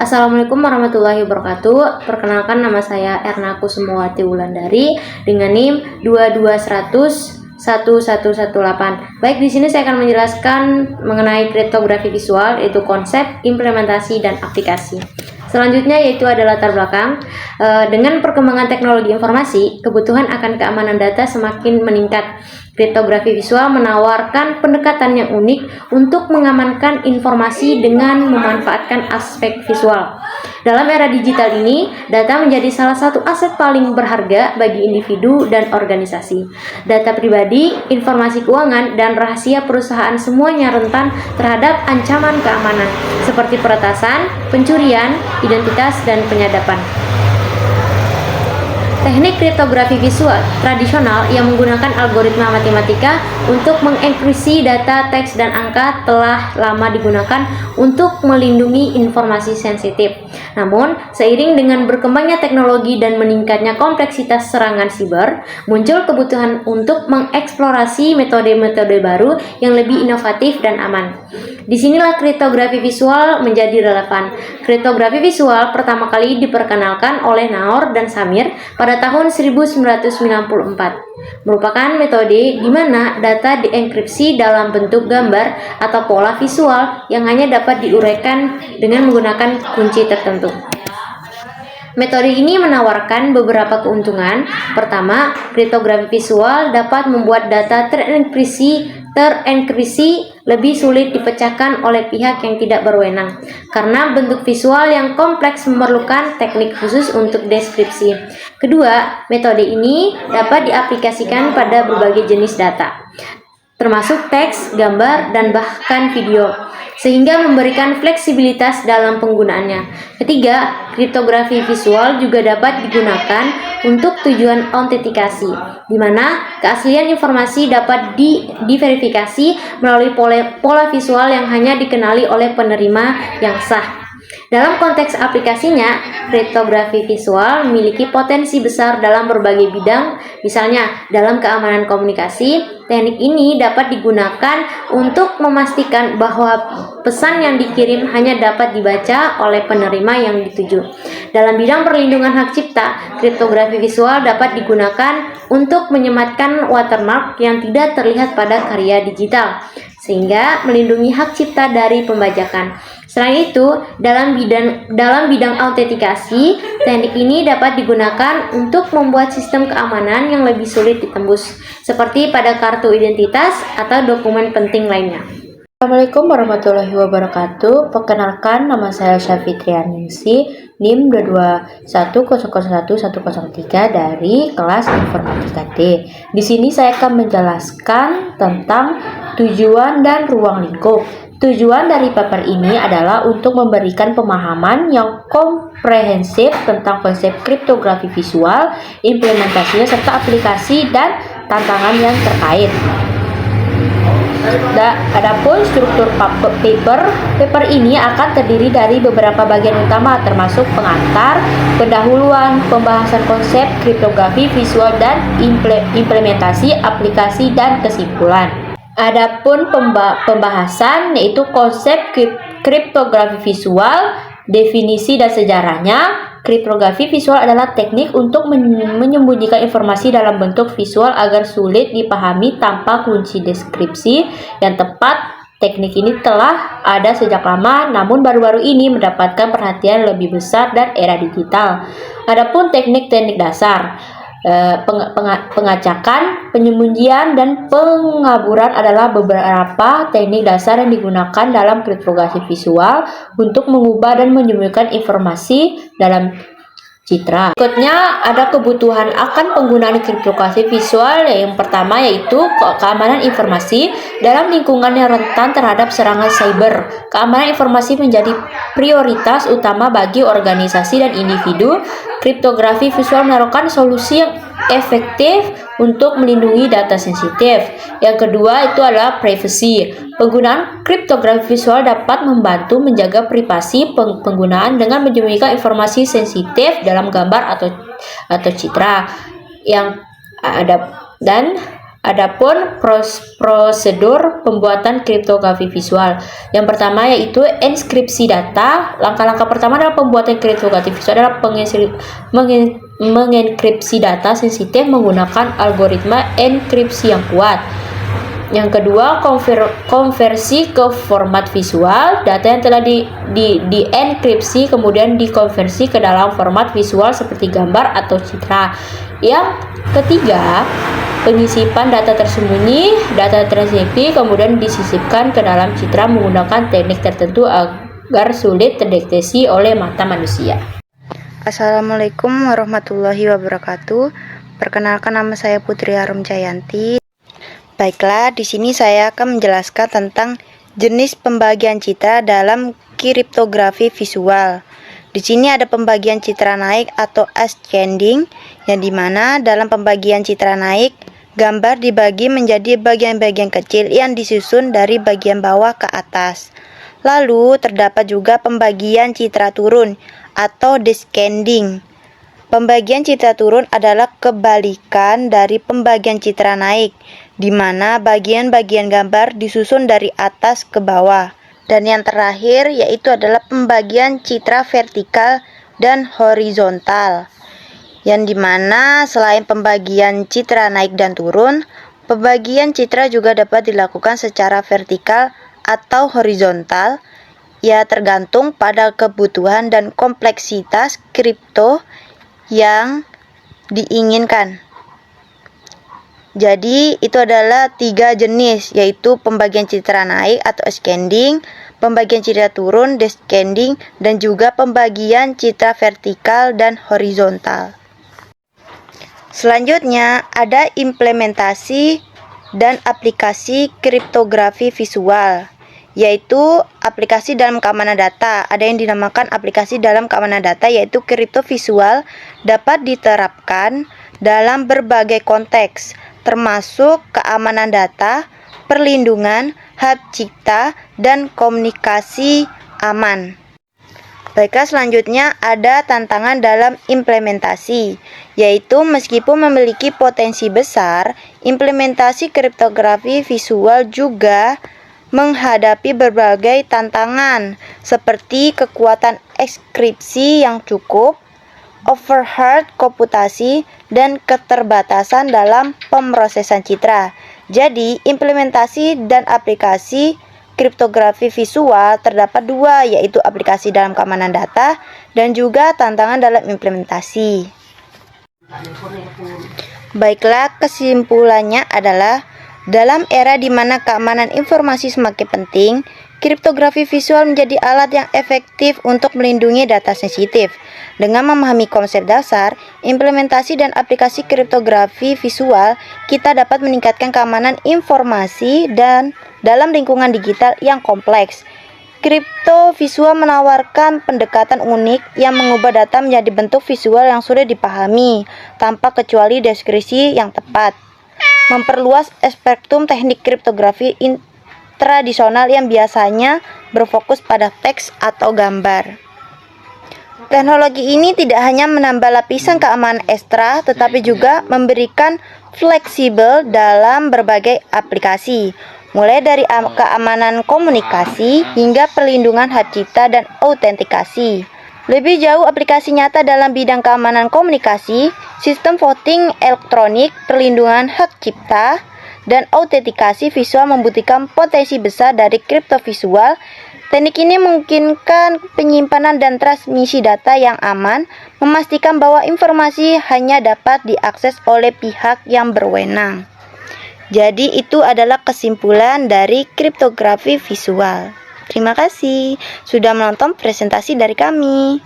Assalamualaikum warahmatullahi wabarakatuh. Perkenalkan, nama saya Erna Kusumawati Wulandari dengan NIM 22001118. Baik, di sini saya akan menjelaskan mengenai kriptografi visual, yaitu konsep, implementasi, dan aplikasi. Selanjutnya yaitu ada latar belakang. Dengan perkembangan teknologi informasi, kebutuhan akan keamanan data semakin meningkat. Kriptografi visual menawarkan pendekatan yang unik untuk mengamankan informasi dengan memanfaatkan aspek visual. Dalam era digital ini, data menjadi salah satu aset paling berharga bagi individu dan organisasi. Data pribadi, informasi keuangan, dan rahasia perusahaan semuanya rentan terhadap ancaman keamanan seperti peretasan, pencurian, identitas, dan penyadapan. Teknik kriptografi visual tradisional yang menggunakan algoritma matematika untuk mengenkripsi data, teks, dan angka telah lama digunakan untuk melindungi informasi sensitif. Namun, seiring dengan berkembangnya teknologi dan meningkatnya kompleksitas serangan siber, muncul kebutuhan untuk mengeksplorasi metode-metode baru yang lebih inovatif dan aman. Disinilah kriptografi visual menjadi relevan. Kriptografi visual pertama kali diperkenalkan oleh Naor dan Samir pada tahun 1994. Merupakan metode di mana data dienkripsi dalam bentuk gambar atau pola visual yang hanya dapat diuraikan dengan menggunakan kunci tertentu. Metode ini menawarkan beberapa keuntungan. Pertama, kriptografi visual dapat membuat data terenkripsi lebih sulit dipecahkan oleh pihak yang tidak berwenang, karena bentuk visual yang kompleks memerlukan teknik khusus untuk deskripsi. Kedua, metode ini dapat diaplikasikan pada berbagai jenis data, termasuk teks, gambar, dan bahkan video, sehingga memberikan fleksibilitas dalam penggunaannya. Ketiga, kriptografi visual juga dapat digunakan untuk tujuan autentikasi, di mana keaslian informasi dapat diverifikasi melalui pola visual yang hanya dikenali oleh penerima yang sah. Dalam konteks aplikasinya, kriptografi visual memiliki potensi besar dalam berbagai bidang. Misalnya, dalam keamanan komunikasi, teknik ini dapat digunakan untuk memastikan bahwa pesan yang dikirim hanya dapat dibaca oleh penerima yang dituju. Dalam bidang perlindungan hak cipta, kriptografi visual dapat digunakan untuk menyematkan watermark yang tidak terlihat pada karya digital, sehingga melindungi hak cipta dari pembajakan. Selain itu, dalam bidang autentikasi, teknik ini dapat digunakan untuk membuat sistem keamanan yang lebih sulit ditembus, seperti pada kartu identitas atau dokumen penting lainnya. Assalamualaikum warahmatullahi wabarakatuh. Perkenalkan, nama saya Syafitrianingsi, NIM 2210011103 dari kelas Informatika D. Di sini saya akan menjelaskan tentang tujuan dan ruang lingkup. Tujuan dari paper ini adalah untuk memberikan pemahaman yang komprehensif tentang konsep kriptografi visual, implementasinya, serta aplikasi dan tantangan yang terkait. Adapun struktur paper ini akan terdiri dari beberapa bagian utama, termasuk pengantar, pendahuluan, pembahasan konsep kriptografi visual, dan implementasi, aplikasi, dan kesimpulan. Adapun pembahasan yaitu konsep kriptografi visual, definisi dan sejarahnya. Kriptografi visual adalah teknik untuk menyembunyikan informasi dalam bentuk visual agar sulit dipahami tanpa kunci deskripsi yang tepat. Teknik ini telah ada sejak lama, namun baru-baru ini mendapatkan perhatian lebih besar dan era digital. Adapun teknik-teknik dasar, pengacakan, penyembunyian, dan pengaburan adalah beberapa teknik dasar yang digunakan dalam kriptografi visual untuk mengubah dan menyembunyikan informasi dalam citra. Berikutnya ada kebutuhan akan penggunaan kriptografi visual. Yang pertama yaitu keamanan informasi dalam lingkungan yang rentan terhadap serangan cyber. Keamanan informasi menjadi prioritas utama bagi organisasi dan individu. Kriptografi visual menawarkan solusi yang efektif untuk melindungi data sensitif. Yang kedua itu adalah privacy. Penggunaan kriptografi visual dapat membantu menjaga privasi penggunaan dengan menyembunyikan informasi sensitif dalam gambar atau citra yang ada, dan Adapun prosedur pembuatan kriptografi visual. Yang pertama yaitu enskripsi data. Langkah-langkah pertama dalam pembuatan kriptografi visual adalah mengenkripsi data sensitif menggunakan algoritma enkripsi yang kuat. Yang kedua, konversi ke format visual. Data yang telah dienkripsi kemudian dikonversi ke dalam format visual seperti gambar atau citra. Yang ketiga, penyisipan data tersembunyi. Data tersisip kemudian disisipkan ke dalam citra menggunakan teknik tertentu agar sulit terdeteksi oleh mata manusia. Assalamualaikum warahmatullahi wabarakatuh. Perkenalkan, nama saya Putri Harum Jayanti. Baiklah, di sini saya akan menjelaskan tentang jenis pembagian citra dalam kriptografi visual. Di sini ada pembagian citra naik atau ascending, yang dimana dalam pembagian citra naik, gambar dibagi menjadi bagian-bagian kecil yang disusun dari bagian bawah ke atas. Lalu terdapat juga pembagian citra turun atau descending. Pembagian citra turun adalah kebalikan dari pembagian citra naik, di mana bagian-bagian gambar disusun dari atas ke bawah. Dan yang terakhir yaitu adalah pembagian citra vertikal dan horizontal, yang dimana selain pembagian citra naik dan turun, pembagian citra juga dapat dilakukan secara vertikal atau horizontal, ya tergantung pada kebutuhan dan kompleksitas kripto yang diinginkan. Jadi itu adalah 3 jenis, yaitu pembagian citra naik atau ascending, pembagian citra turun descending, dan juga pembagian citra vertikal dan horizontal. Selanjutnya ada implementasi dan aplikasi kriptografi visual, yaitu aplikasi dalam keamanan data. Ada yang dinamakan aplikasi dalam keamanan data, yaitu kripto visual dapat diterapkan dalam berbagai konteks, termasuk keamanan data, perlindungan, hak cipta, dan komunikasi aman. Baiklah, selanjutnya ada tantangan dalam implementasi, yaitu meskipun memiliki potensi besar, implementasi kriptografi visual juga menghadapi berbagai tantangan seperti kekuatan enkripsi yang cukup, overhead komputasi, dan keterbatasan dalam pemrosesan citra. Jadi, implementasi dan aplikasi kriptografi visual terdapat 2, yaitu aplikasi dalam keamanan data dan juga tantangan dalam implementasi. Baiklah, kesimpulannya adalah dalam era di mana keamanan informasi semakin penting, kriptografi visual menjadi alat yang efektif untuk melindungi data sensitif. Dengan memahami konsep dasar, implementasi dan aplikasi kriptografi visual, kita dapat meningkatkan keamanan informasi dan dalam lingkungan digital yang kompleks. Kripto visual menawarkan pendekatan unik yang mengubah data menjadi bentuk visual yang sulit dipahami tanpa kecuali deskripsi yang tepat. Memperluas spektrum teknik kriptografi tradisional yang biasanya berfokus pada teks atau gambar. Teknologi ini tidak hanya menambah lapisan keamanan ekstra, tetapi juga memberikan fleksibel dalam berbagai aplikasi, mulai dari keamanan komunikasi hingga perlindungan hak cipta dan autentikasi. Lebih jauh, aplikasi nyata dalam bidang keamanan komunikasi, sistem voting elektronik, perlindungan hak cipta, dan autentikasi visual membutuhkan potensi besar dari kripto visual. Teknik ini memungkinkan penyimpanan dan transmisi data yang aman, memastikan bahwa informasi hanya dapat diakses oleh pihak yang berwenang. Jadi itu adalah kesimpulan dari kriptografi visual. Terima kasih sudah menonton presentasi dari kami.